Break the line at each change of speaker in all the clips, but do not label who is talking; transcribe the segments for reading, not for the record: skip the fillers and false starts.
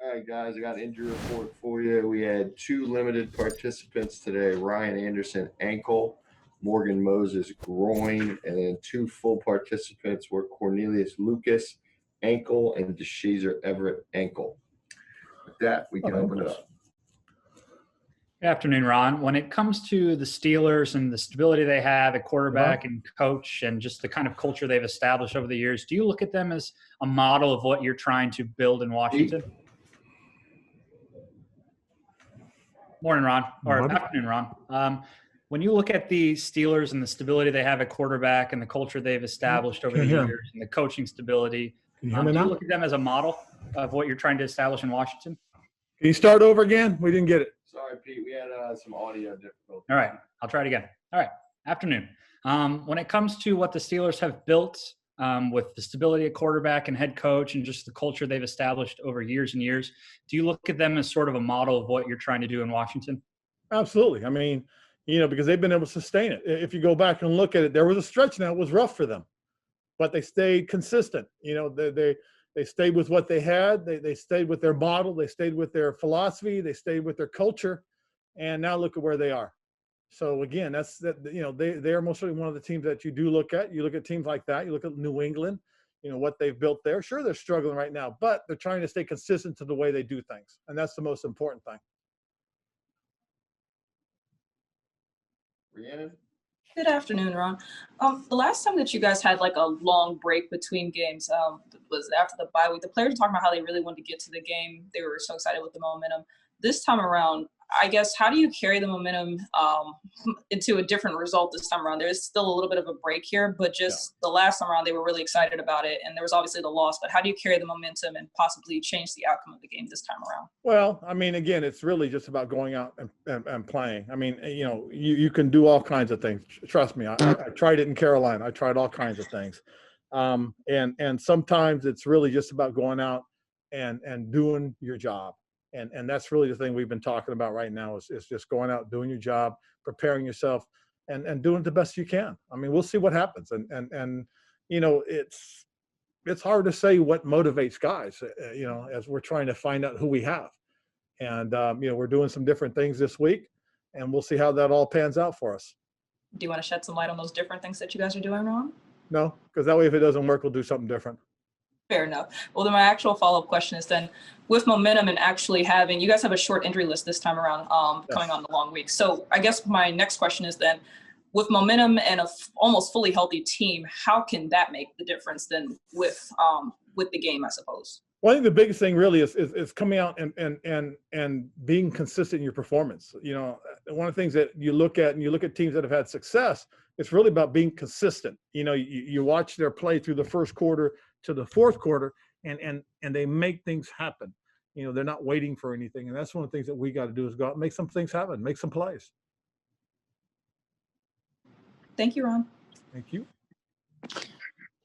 All right, guys, I got an injury report for you. We had two limited participants today, Ryan Anderson, ankle, Morgan Moses, groin, and then two full participants were Cornelius Lucas, ankle, and DeShazer Everett, ankle. With that, we can open it up.
Good afternoon, Ron. When it comes to the Steelers and the stability they have at quarterback and coach and just the kind of culture they've established over the years, do you look at them as a model of what you're trying to build in Washington? Morning, Ron. Or afternoon, Ron. When you look at the Steelers and the stability they have at quarterback and the culture they've established over the years and the coaching stability, do you look at them as a model of what you're trying to establish in Washington?
Can you start over again? We didn't get it.
Sorry, Pete. We had some audio difficulties.
All right. I'll try it again. All right. Afternoon. When it comes to what the Steelers have built with the stability at quarterback and head coach and just the culture they've established over years and years, do you look at them as sort of a model of what you're trying to do in Washington?
Absolutely. I mean, because they've been able to sustain it. If you go back and look at it, there was a stretch now. It was rough for them, but they stayed consistent. They stayed with what they had. They stayed with their model. They stayed with their philosophy. They stayed with their culture. And now look at where they are. So again, they are most certainly one of the teams that you do look at. You look at teams like that. You look at New England, what they've built there. Sure, they're struggling right now, but they're trying to stay consistent to the way they do things. And that's the most important thing.
Rhiannon?
Good afternoon, Ron. The last time that you guys had like a long break between games was after the bye week. The players were talking about how they really wanted to get to the game. They were so excited with the momentum. This time around, I guess, how do you carry the momentum into a different result this time around? There's still a little bit of a break here, but just the last time around, they were really excited about it. And there was obviously the loss, but how do you carry the momentum and possibly change the outcome of the game this time around?
Well, I mean, again, it's really just about going out and playing. I mean, you can do all kinds of things. Trust me, I tried it in Carolina. I tried all kinds of things. And sometimes it's really just about going out and doing your job. And that's really the thing we've been talking about right now is just going out, doing your job, preparing yourself, and doing the best you can. I mean, we'll see what happens. And it's hard to say what motivates guys, as we're trying to find out who we have. And, we're doing some different things this week, and we'll see how that all pans out for us.
Do you want to shed some light on those different things that you guys are doing, Ron?
No, because that way if it doesn't work, we'll do something different.
Fair enough. Well, then my actual follow-up question is then, with momentum and actually having, you guys have a short injury list this time around coming on the long week. So I guess my next question is then, with momentum and almost fully healthy team, how can that make the difference then with the game, I suppose?
Well, I think the biggest thing really is coming out and being consistent in your performance. One of the things that you look at teams that have had success, it's really about being consistent. You watch their play through the first quarter to the fourth quarter, and they make things happen. They're not waiting for anything, and that's one of the things that we got to do is go out and make some things happen, make some plays.
Thank you, Ron.
Thank you.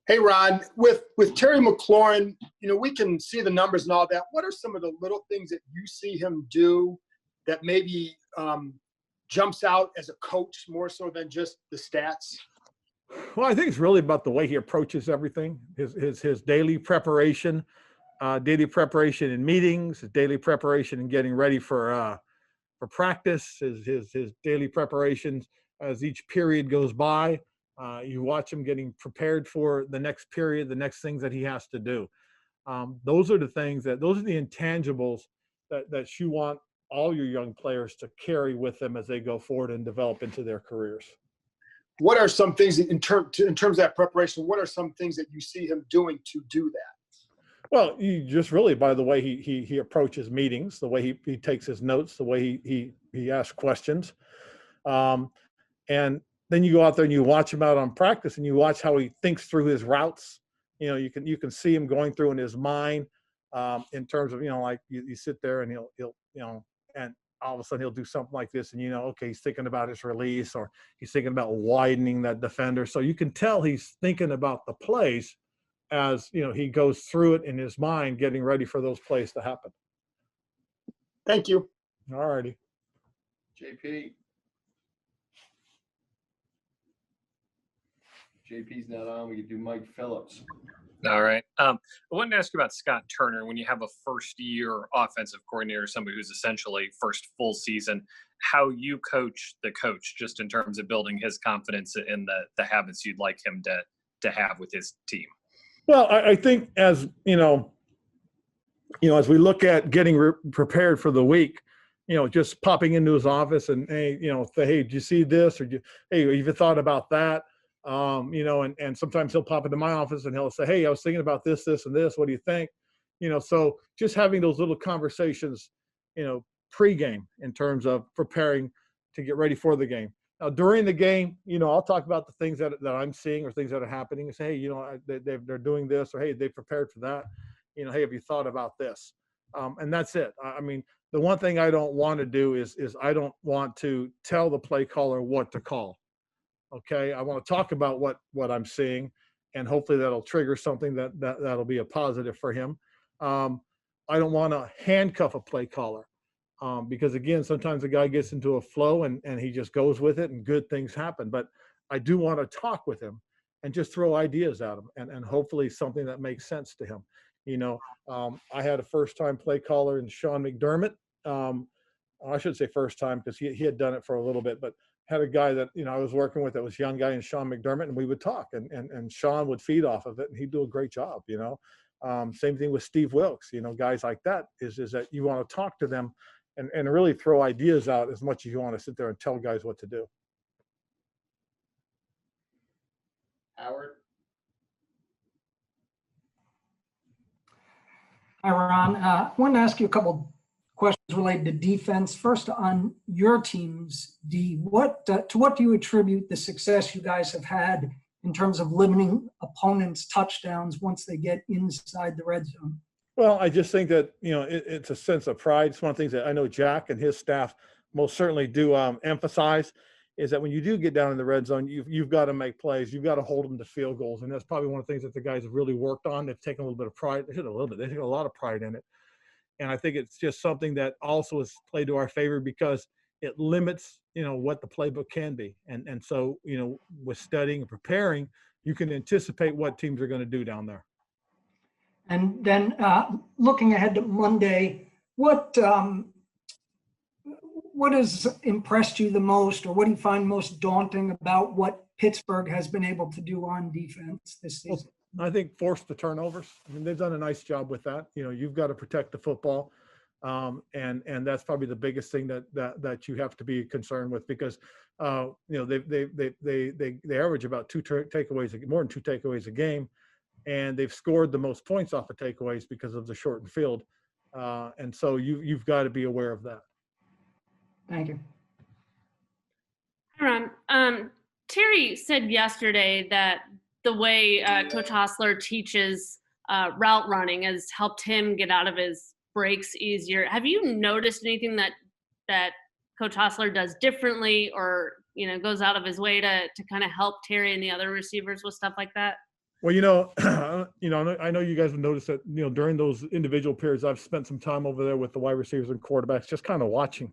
Hey, Ron, with Terry McLaurin, we can see the numbers and all that. What are some of the little things that you see him do that maybe jumps out as a coach more so than just the stats?
Well, I think it's really about the way he approaches everything, his daily preparation in meetings, his daily preparation in getting ready for practice, his daily preparations as each period goes by. You watch him getting prepared for the next period, the next things that he has to do. Those are the intangibles that you want all your young players to carry with them as they go forward and develop into their careers.
What are some things in terms of that preparation? What are some things that you see him doing to do that?
Well, you just really by the way he approaches meetings, the way he takes his notes, the way he asks questions, and then you go out there and you watch him out on practice and you watch how he thinks through his routes. You can see him going through in his mind in terms of like you sit there and he'll and all of a sudden he'll do something like this and okay, he's thinking about his release or he's thinking about widening that defender. So you can tell he's thinking about the plays as he goes through it in his mind, getting ready for those plays to happen.
Thank you.
All righty.
JP's not on. We could do Mike Phillips.
All right. I wanted to ask you about Scott Turner. When you have a first-year offensive coordinator, somebody who's essentially first full season, how you coach the coach, just in terms of building his confidence in the habits you'd like him to have with his team.
Well, I think as as we look at getting prepared for the week, just popping into his office and hey, say, hey, did you see this? Or hey, have you thought about that? And sometimes he'll pop into my office and he'll say, hey, I was thinking about this, this, and this. What do you think? So just having those little conversations, pre-game in terms of preparing to get ready for the game. Now, during the game, I'll talk about the things that I'm seeing or things that are happening and say, hey, they're doing this, or hey, they prepared for that. Hey, have you thought about this? And that's it. I mean, the one thing I don't want to do is I don't want to tell the play caller what to call. Okay, I want to talk about what I'm seeing, and hopefully that'll trigger something that'll be a positive for him. I don't want to handcuff a play caller because, again, sometimes the guy gets into a flow and he just goes with it and good things happen. But I do want to talk with him and just throw ideas at him and hopefully something that makes sense to him. I had a first-time play caller in Sean McDermott. I shouldn't say first time because he had done it for a little bit, but had a guy that I was working with that was a young guy in Sean McDermott, and we would talk and Sean would feed off of it and he'd do a great job. Same thing with Steve Wilkes. Guys like that is that you want to talk to them and really throw ideas out as much as you want to sit there and tell guys what to do.
Howard.
Hi, Ron. I wanted to ask you a couple questions related to defense. First, on your team's D, to what do you attribute the success you guys have had in terms of limiting opponents' touchdowns once they get inside the red zone?
Well, I just think that, it's a sense of pride. It's one of the things that I know Jack and his staff most certainly do emphasize is that when you do get down in the red zone, you've got to make plays. You've got to hold them to field goals. And that's probably one of the things that the guys have really worked on. They've taken a little bit of pride. They take a lot of pride in it. And I think it's just something that also has played to our favor because it limits, what the playbook can be. And so, with studying and preparing, you can anticipate what teams are going to do down there.
And then looking ahead to Monday, what has impressed you the most, or what do you find most daunting about what Pittsburgh has been able to do on defense this season?
I think force the turnovers. I mean, they've done a nice job with that. You've got to protect the football. And that's probably the biggest thing that you have to be concerned with because, they average about more than two takeaways a game. And they've scored the most points off of takeaways because of the shortened field. And so you've got to be aware of that.
Thank you.
Hi, Ron. Terry said yesterday that the way Coach Hostler teaches route running has helped him get out of his breaks easier. Have you noticed anything that Coach Hostler does differently or, goes out of his way to kind of help Terry and the other receivers with stuff like that?
Well, I know you guys have noticed that, during those individual periods, I've spent some time over there with the wide receivers and quarterbacks, just kind of watching.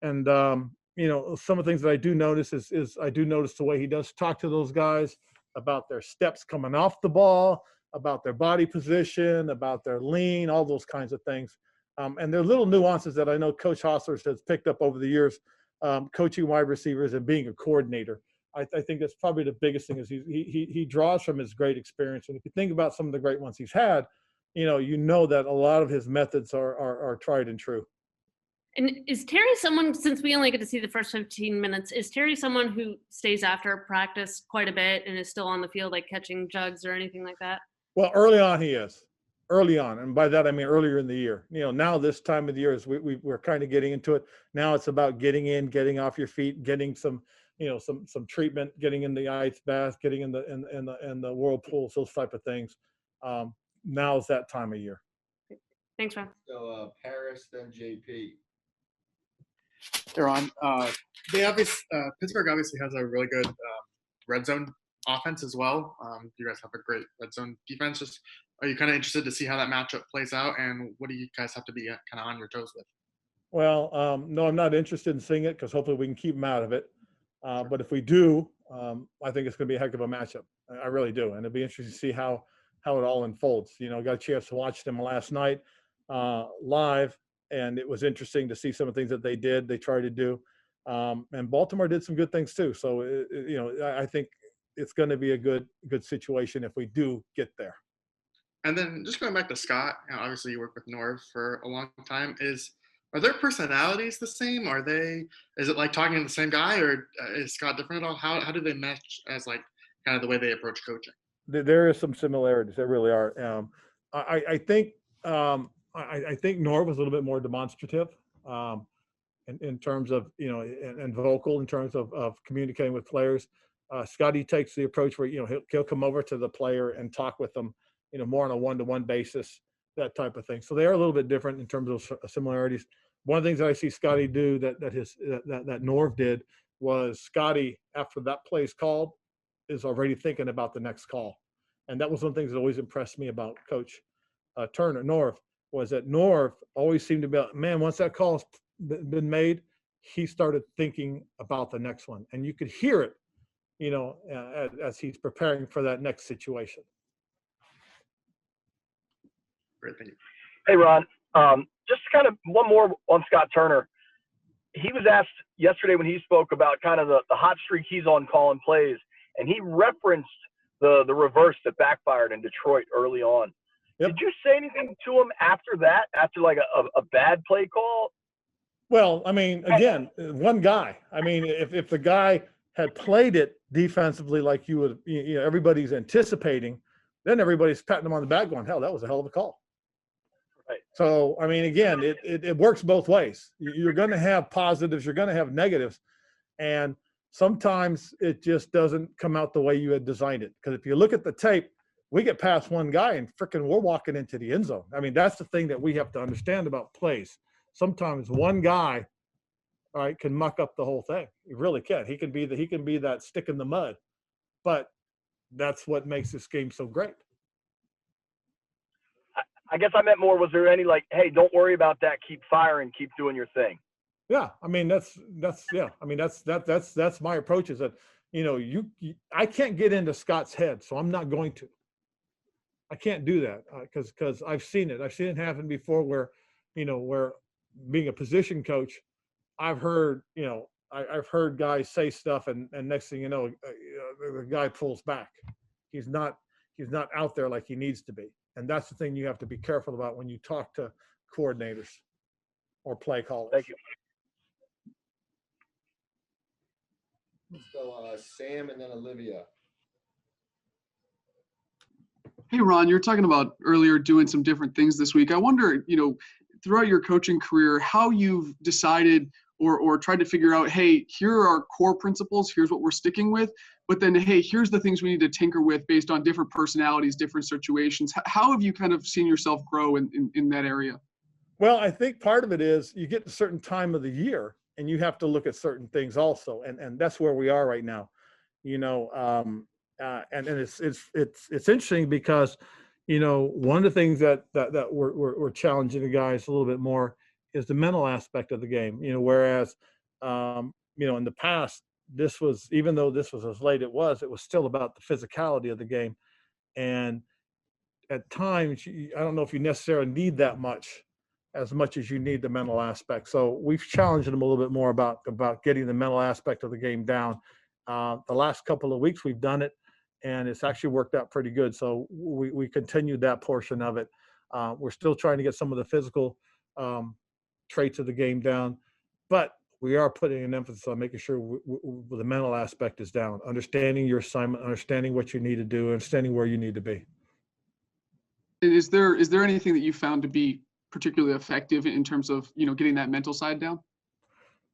And, some of the things that I do notice is I do notice the way he does talk to those guys about their steps coming off the ball, about their body position, about their lean, all those kinds of things. And there are little nuances that I know Coach Hostler has picked up over the years, coaching wide receivers and being a coordinator. I think that's probably the biggest thing is he draws from his great experience. And if you think about some of the great ones he's had, that a lot of his methods are tried and true.
And is Terry someone, since we only get to see the first 15 minutes, is Terry someone who stays after practice quite a bit and is still on the field, like catching jugs or anything like that?
Well, early on he is. Early on. And by that, I mean earlier in the year. Now this time of the year is we're kind of getting into it. Now it's about getting in, getting off your feet, getting some treatment, getting in the ice bath, getting in the whirlpools, those type of things. Now is that time of year.
Thanks, Ron.
So Paris, then JP.
They're on. Pittsburgh obviously has a really good red zone offense as well. You guys have a great red zone defense. Just are you kind of interested to see how that matchup plays out, and what do you guys have to be kind of on your toes with?
Well, no, I'm not interested in seeing it because hopefully we can keep them out of it. But if we do, I think it's going to be a heck of a matchup. I really do, and it'll be interesting to see how how it all unfolds. Got a chance to watch them last night live, and it was interesting to see some of the things that they tried to do. And Baltimore did some good things too. So, I think it's going to be a good situation if we do get there.
And then just going back to Scott, obviously you worked with Norv for a long time. Are their personalities the same? Is it like talking to the same guy, or is Scott different at all? How do they match as like kind of the way they approach coaching?
There is some similarities. There really are. I think Norv was a little bit more demonstrative in terms of and vocal in terms of communicating with players. Scotty takes the approach where he'll come over to the player and talk with them more on a one-to-one basis, that type of thing. So they are a little bit different in terms of similarities. One of the things that I see Scotty do that Norv did was Scotty, after that play is called, is already thinking about the next call. And that was one of the things that always impressed me about Coach Norv, was that Norv always seemed to be, man, once that call's been made, he started thinking about the next one. And you could hear it, as he's preparing for that next situation.
Great, thank you.
Hey, Ron. Just kind of one more on Scott Turner. He was asked yesterday when he spoke about kind of the hot streak he's on calling plays, and he referenced the reverse that backfired in Detroit early on. Yep. Did you say anything to him after that, after like a bad play call?
Well, I mean, again, one guy. I mean, if the guy had played it defensively like you would, everybody's anticipating, then everybody's patting him on the back going, hell, that was a hell of a call.
Right.
So, I mean, again, it works both ways. You're going to have positives, you're going to have negatives. And sometimes it just doesn't come out the way you had designed it. Because if you look at the tape, we get past one guy and we're walking into the end zone. I mean, that's the thing that we have to understand about plays. Sometimes one guy, all right, can muck up the whole thing. He really can. He can be that stick in the mud. But that's what makes this game so great.
I guess I meant more, was there any like, hey, don't worry about that, keep firing, keep doing your thing?
Yeah, I mean that's yeah. I mean that's my approach, is that I can't get into Scott's head, so I'm not going to. I can't do that because I've seen it. I've seen it happen before where being a position coach, I've heard I've heard guys say stuff and next thing you know, the guy pulls back. He's not out there like he needs to be. And that's the thing you have to be careful about when you talk to coordinators or play callers.
Thank you.
So Sam and then Olivia.
Hey, Ron, you were talking about earlier doing some different things this week. I wonder, throughout your coaching career, how you've decided or tried to figure out, hey, here are our core principles, here's what we're sticking with, but then, hey, here's the things we need to tinker with based on different personalities, different situations. How have you kind of seen yourself grow in that area?
Well, I think part of it is you get to a certain time of the year and you have to look at certain things also. And that's where we are right now, and it's interesting because, one of the things that we're challenging the guys a little bit more is the mental aspect of the game, whereas, in the past, even though this was as late it was still about the physicality of the game. And at times, I don't know if you necessarily need that as much as you need the mental aspect. So we've challenged them a little bit more about getting the mental aspect of the game down. The last couple of weeks we've done it, and it's actually worked out pretty good. So we continued that portion of it. We're still trying to get some of the physical traits of the game down, but we are putting an emphasis on making sure the mental aspect is down, understanding your assignment, understanding what you need to do, understanding where you need to be.
Is there anything that you found to be particularly effective in terms of getting that mental side down?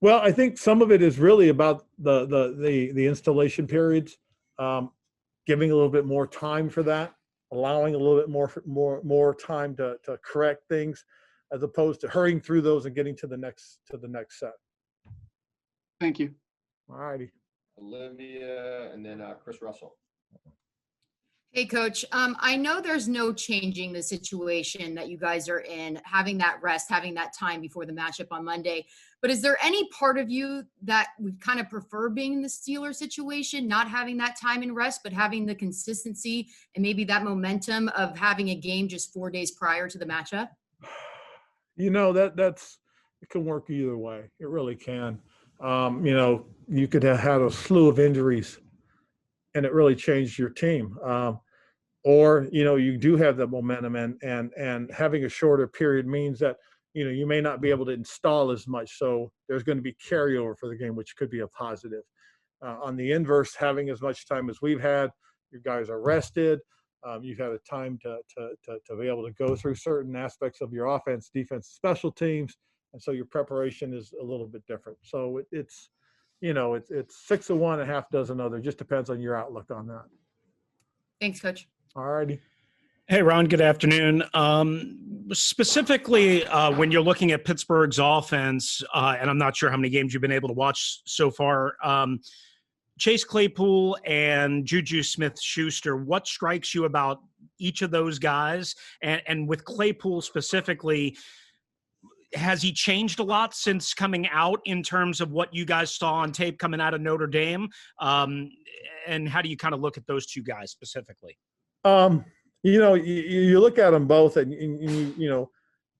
Well, I think some of it is really about the installation periods, giving a little bit more time for that, allowing a little bit more time to correct things, as opposed to hurrying through those and getting to the next set.
Thank you.
All righty.
Olivia and then Chris Russell.
Hey, Coach. I know there's no changing the situation that you guys are in, having that rest, having that time before the matchup on Monday. But is there any part of you that would kind of prefer being in the Steelers situation, not having that time and rest, but having the consistency and maybe that momentum of having a game just 4 days prior to the matchup?
That's it can work either way. It really can. You could have had a slew of injuries, and it really changed your team. Or you do have that momentum, and having a shorter period means that you may not be able to install as much. So there's going to be carryover for the game, which could be a positive. On the inverse, having as much time as we've had, your guys are rested. You've had a time to be able to go through certain aspects of your offense, defense, special teams, and so your preparation is a little bit different. So it's 6 of one and a half dozen other. Just depends on your outlook on that.
Thanks, Coach.
All righty.
Hey, Ron, good afternoon. Specifically, when you're looking at Pittsburgh's offense, and I'm not sure how many games you've been able to watch so far, Chase Claypool and Juju Smith-Schuster, what strikes you about each of those guys? And with Claypool specifically, has he changed a lot since coming out in terms of what you guys saw on tape coming out of Notre Dame? And how do you kind of look at those two guys specifically?
You look at them both, and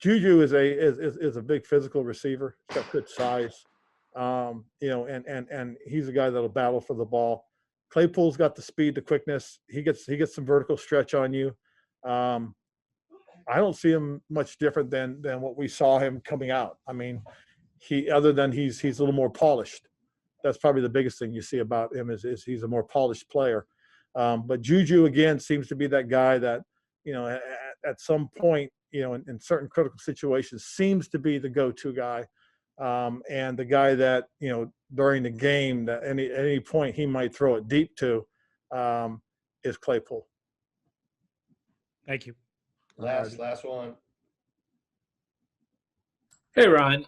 Juju is a big physical receiver. He's got good size. And he's a guy that'll battle for the ball. Claypool's got the speed, the quickness. He gets some vertical stretch on you. I don't see him much different than what we saw him coming out. I mean, he's a little more polished. That's probably the biggest thing you see about him is he's a more polished player. But Juju again seems to be that guy that at some point in certain critical situations seems to be the go-to guy. And the guy that, during the game that any point he might throw it deep to is Claypool.
Thank you.
Last one.
Hey, Ron.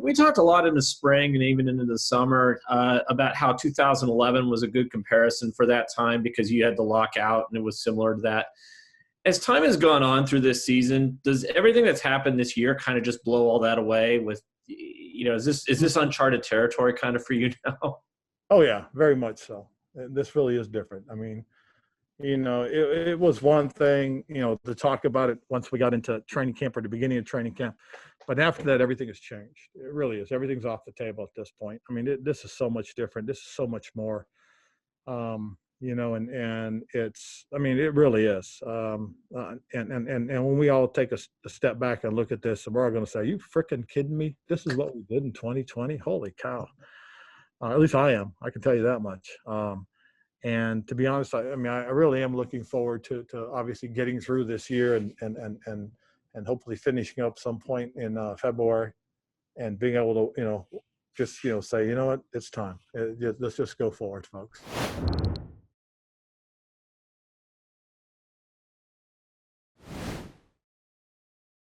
We talked a lot in the spring and even into the summer about how 2011 was a good comparison for that time because you had the lockout and it was similar to that. As time has gone on through this season, does everything that's happened this year kind of just blow all that away with, is this uncharted territory kind of for you now?
Oh, yeah, very much so. This really is different. I mean, it was one thing, to talk about it once we got into training camp or the beginning of training camp. But after that, everything has changed. It really is. Everything's off the table at this point. I mean, this is so much different. This is so much more, and it's, I mean, it really is. And when we all take a step back and look at this, and we're all going to say, are you freaking kidding me? This is what we did in 2020? Holy cow. At least I am. I can tell you that much. And to be honest, I really am looking forward to obviously getting through this year and hopefully finishing up some point in February and being able to, just, say, you know what, it's time. Let's just go forward, folks.